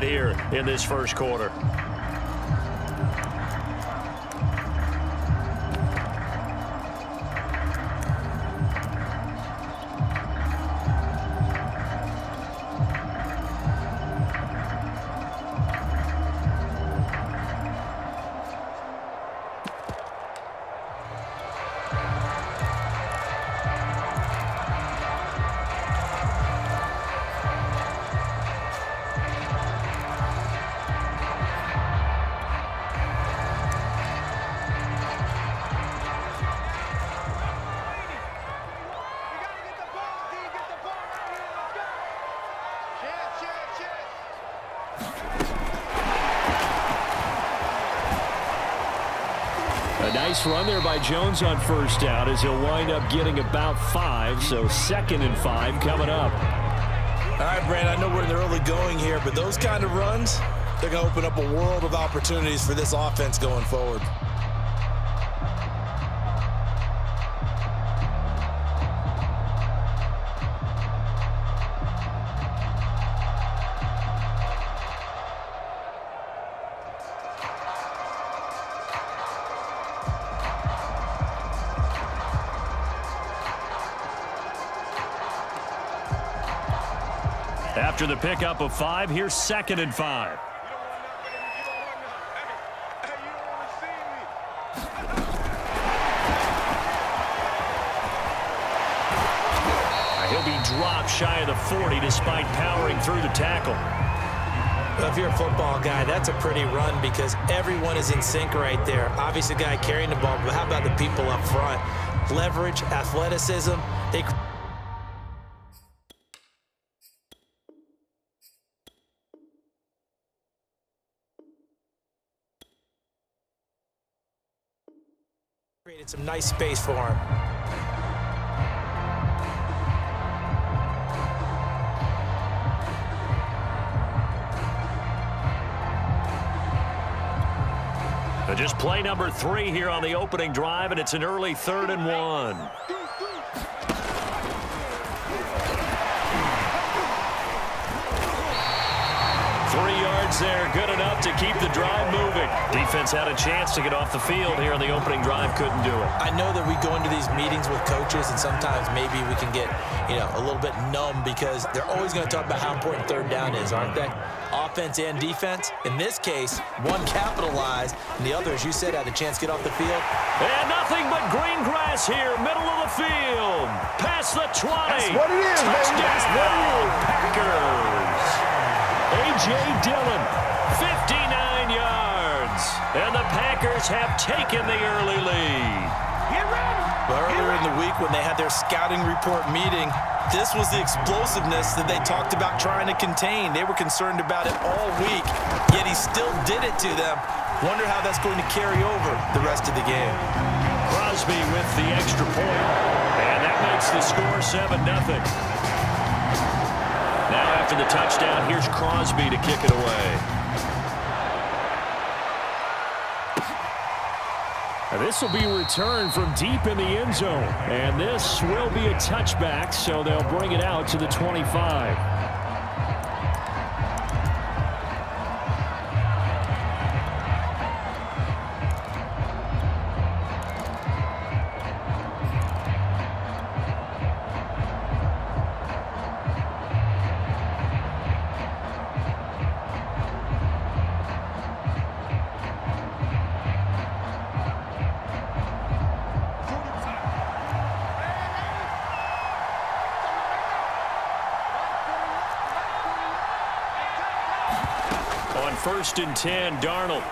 here in this first quarter. A nice run there by Jones on first down as he'll wind up getting about 5, so 2nd and 5 coming up. All right, Brandon, I know we're in the early going here, but those kind of runs, they're going to open up a world of opportunities for this offense going forward. After the pickup of 5, here's 2nd and 5. He'll be dropped shy of the 40 despite powering through the tackle. Well, if you're a football guy, that's a pretty run because everyone is in sync right there. Obviously, the guy carrying the ball, but how about the people up front? Leverage, athleticism, they... created some nice space for him. Just play number 3 here on the opening drive, and it's an early 3rd and 1. There, good enough to keep the drive moving. Defense had a chance to get off the field here on the opening drive, couldn't do it. I know that we go into these meetings with coaches, and sometimes maybe we can get, a little bit numb because they're always going to talk about how important 3rd down is, aren't they? Offense and defense. In this case, one capitalized, and the other, as you said, had a chance to get off the field. And nothing but green grass here, middle of the field. Past the 20. That's what it is, Touchdown, Packers. A.J. Dillon, 59 yards. And the Packers have taken the early lead. Well, earlier in the week when they had their scouting report meeting, this was the explosiveness that they talked about trying to contain. They were concerned about it all week, yet he still did it to them. Wonder how that's going to carry over the rest of the game. Crosby with the extra point, and that makes the score 7-0. Now after the touchdown, here's Crosby to kick it away. This will be returned from deep in the end zone, and this will be a touchback, so they'll bring it out to the 25. On 1st and 10, Darnold.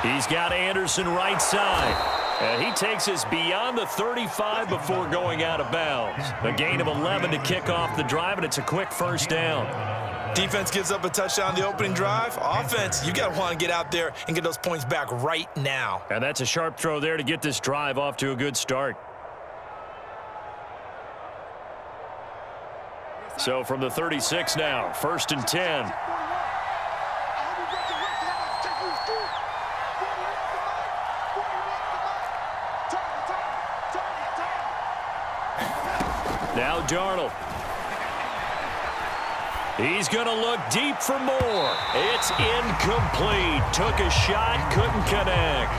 He's got Anderson right side. And he takes us beyond the 35 before going out of bounds. A gain of 11 to kick off the drive, and it's a quick 1st down. Defense gives up a touchdown the opening drive. Offense, you got to want to get out there and get those points back right now. And that's a sharp throw there to get this drive off to a good start. So from the 36 now, 1st and 10. Now Darnold. He's going to look deep for more. It's incomplete. Took a shot, couldn't connect.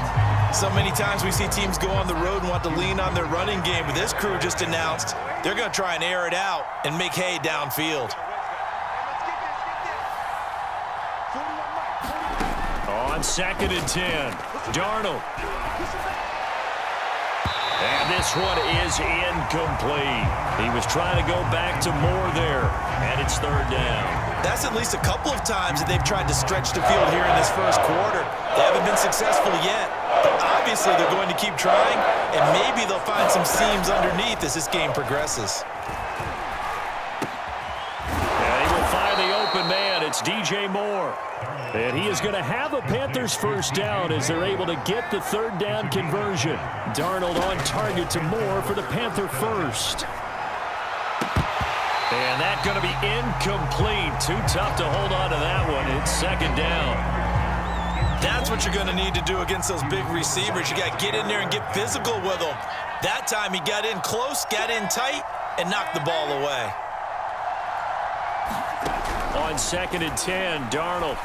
So many times we see teams go on the road and want to lean on their running game, but this crew just announced they're going to try and air it out and make hay downfield. On 2nd and 10, Darnold. And this one is incomplete. He was trying to go back to Moore there, and it's 3rd down. That's at least a couple of times that they've tried to stretch the field here in this first quarter. They haven't been successful yet, but obviously they're going to keep trying, and maybe they'll find some seams underneath as this game progresses. And he will find the open man. It's DJ Moore. And he is going to have a Panthers first down as they're able to get the 3rd down conversion. Darnold on target to Moore for the Panther first. And that's going to be incomplete. Too tough to hold on to that one. It's 2nd down. That's what you're going to need to do against those big receivers. You got to get in there and get physical with them. That time he got in close, got in tight, and knocked the ball away. On 2nd and 10, Darnold.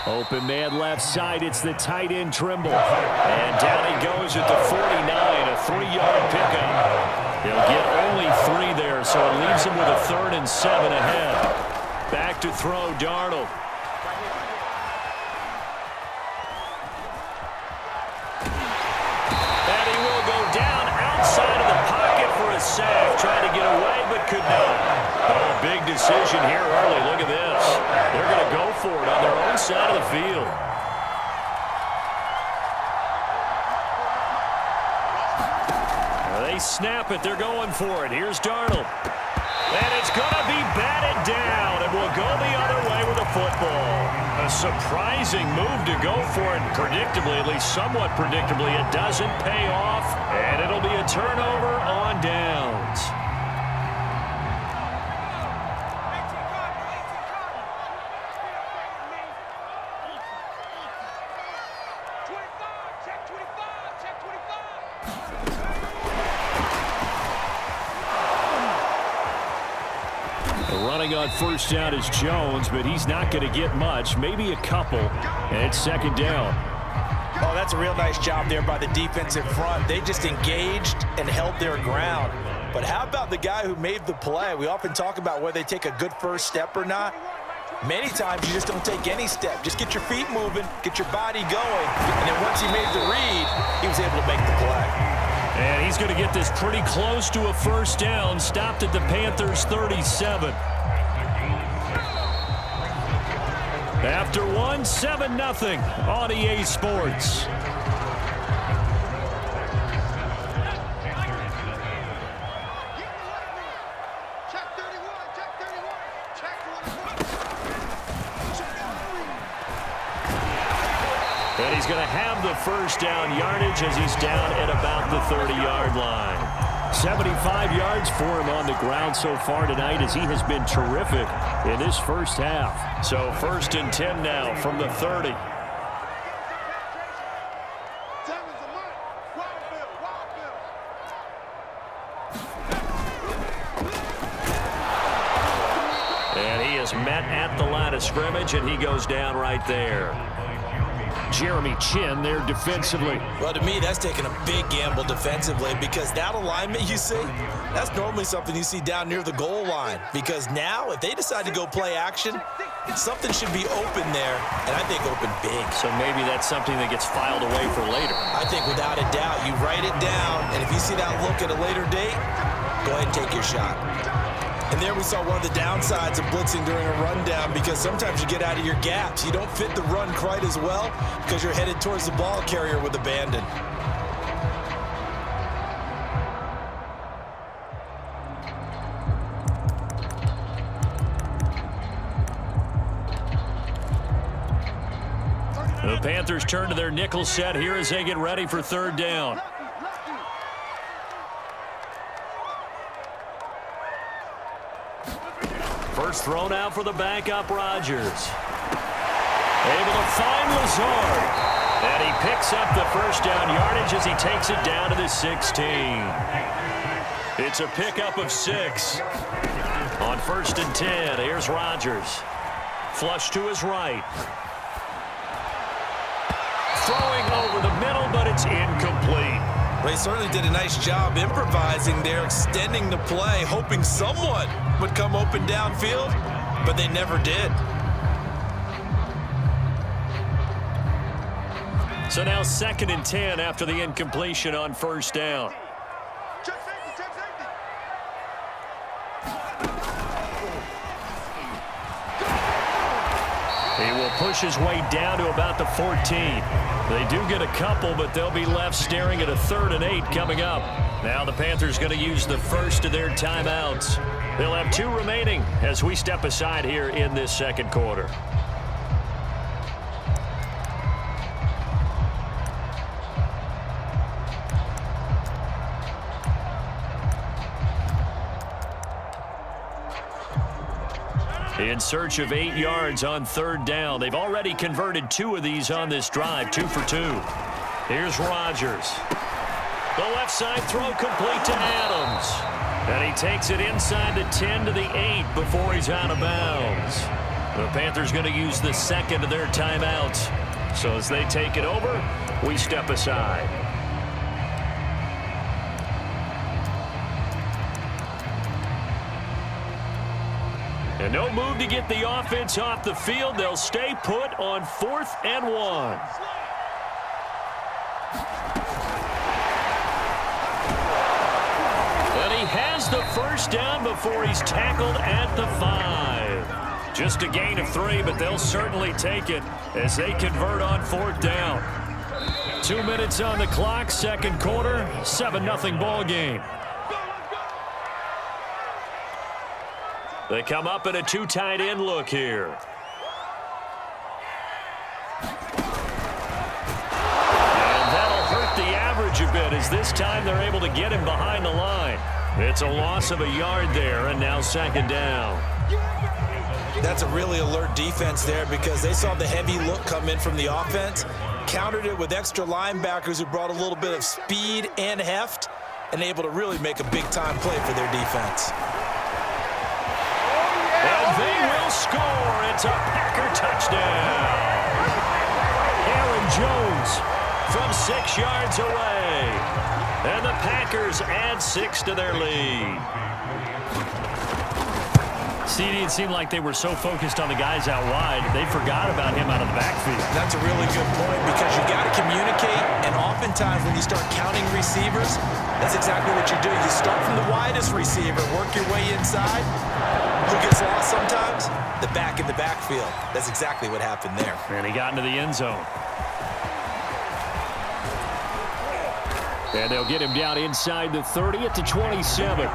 Open man left side. It's the tight end Trimble. And down he goes at the 49, a 3-yard pickup. He'll get only 3 there, so it leaves him with a 3rd and 7 ahead. Back to throw, Darnold. And he will go down outside of the pocket for a sack. Trying to get away, but could not. Oh, big decision here early. Look at this. They're going to go for it on their own side of the field. They snap it. They're going for it. Here's Darnold. And it's going to be batted down, and will go the other way with the football. A surprising move to go for it. Predictably, at least somewhat predictably, it doesn't pay off, and it'll be a turnover on downs. Running on first down is Jones, but he's not going to get much, maybe a couple, and it's 2nd down. Oh, that's a real nice job there by the defensive front. They just engaged and held their ground. But how about the guy who made the play? We often talk about whether they take a good first step or not. Many times you just don't take any step. Just get your feet moving, get your body going, and then once he made the read, he was able to make the play. And he's going to get this pretty close to a first down, stopped at the Panthers' 37. After one, 7-0 on EA Sports. And he's going to have the first down yardage as he's down at about the 30-yard line. 75 yards for him on the ground so far tonight as he has been terrific in this first half. So 1st and 10 now from the 30. And he is met at the line of scrimmage, and he goes down right there. Jeremy Chin there defensively. Well, to me, that's taking a big gamble defensively because that alignment you see, that's normally something you see down near the goal line. Because now, if they decide to go play action, something should be open there, and I think open big. So maybe that's something that gets filed away for later. I think without a doubt, you write it down, and if you see that look at a later date, go ahead and take your shot. And there we saw one of the downsides of blitzing during a rundown because sometimes you get out of your gaps. You don't fit the run quite as well because you're headed towards the ball carrier with abandon. The Panthers turn to their nickel set here as they get ready for 3rd down. First thrown out for the backup, Rodgers. Able to find Lazard. And he picks up the first down yardage as he takes it down to the 16. It's a pickup of 6. On 1st and 10, here's Rodgers. Flush to his right. Throwing over the middle, but it's incomplete. Well, he certainly did a nice job improvising there, extending the play, hoping someone would come open downfield, but they never did. So now 2nd and 10 after the incompletion on 1st down. He will push his way down to about the 14. They do get a couple, but they'll be left staring at a 3rd and 8 coming up. Now the Panthers going to use the first of their timeouts. They'll have 2 remaining as we step aside here in this 2nd quarter. In search of 8 yards on 3rd down. They've already converted 2 of these on this drive, 2 for 2. Here's Rodgers. The left side throw complete to Adams. And he takes it inside the 10 to the 8 before he's out of bounds. The Panthers going to use the 2nd of their timeouts. So as they take it over, we step aside. And no move to get the offense off the field. They'll stay put on 4th and 1. And he has the first down before he's tackled at the 5. Just a gain of 3, but they'll certainly take it as they convert on 4th down. 2 minutes on the clock, 2nd quarter, 7-0 ball game. They come up in a 2 tight end look here. And that'll hurt the average a bit as this time they're able to get him behind the line. It's a loss of a yard there, and now 2nd down. That's a really alert defense there because they saw the heavy look come in from the offense, countered it with extra linebackers who brought a little bit of speed and heft, and able to really make a big-time play for their defense. And they will score. It's a Packer touchdown. Aaron Jones from 6 yards away. And the Packers add 6 to their lead. CD, it seemed like they were so focused on the guys out wide, they forgot about him out of the backfield. That's a really good point because you got to communicate, and oftentimes when you start counting receivers, that's exactly what you do. You start from the widest receiver, work your way inside. Who gets lost sometimes? The back in the backfield. That's exactly what happened there. And he got into the end zone. And they'll get him down inside the 30 at the 27.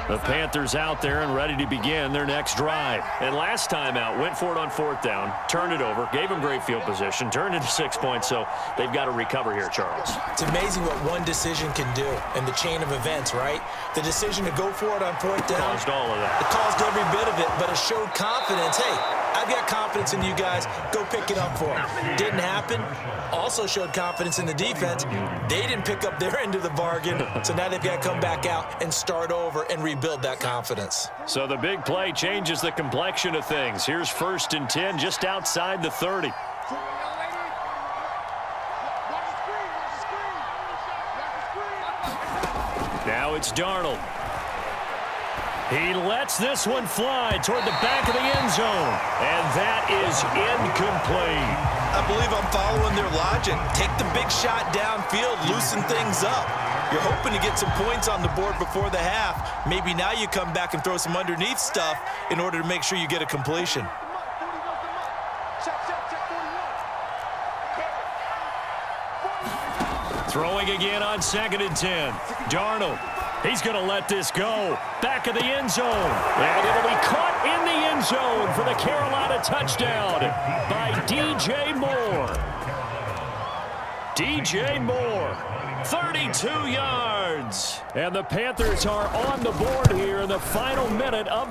The Panthers out there and ready to begin their next drive. And last time out, went for it on 4th down, turned it over, gave them great field position, turned into 6 points, so they've got to recover here, Charles. It's amazing what one decision can do in the chain of events, right? The decision to go for it on 4th down. Caused all of that. It caused every bit of it, but it showed confidence. Hey, I've got confidence in you guys. Go pick it up for them. Didn't happen. Also showed confidence in the defense. They didn't pick up their end of the bargain, so now they've got to come back out and start over and rebuild that confidence. So the big play changes the complexion of things. Here's 1st and 10 just outside the 30. Now it's Darnold. He lets this one fly toward the back of the end zone. And that is incomplete. I believe I'm following their logic. Take the big shot downfield, loosen things up. You're hoping to get some points on the board before the half. Maybe now you come back and throw some underneath stuff in order to make sure you get a completion. Throwing again on 2nd and 10. Darnold. He's going to let this go. Back of the end zone. And it'll be caught in the end zone for the Carolina touchdown by DJ Moore. DJ Moore, 32 yards. And the Panthers are on the board here in the final minute of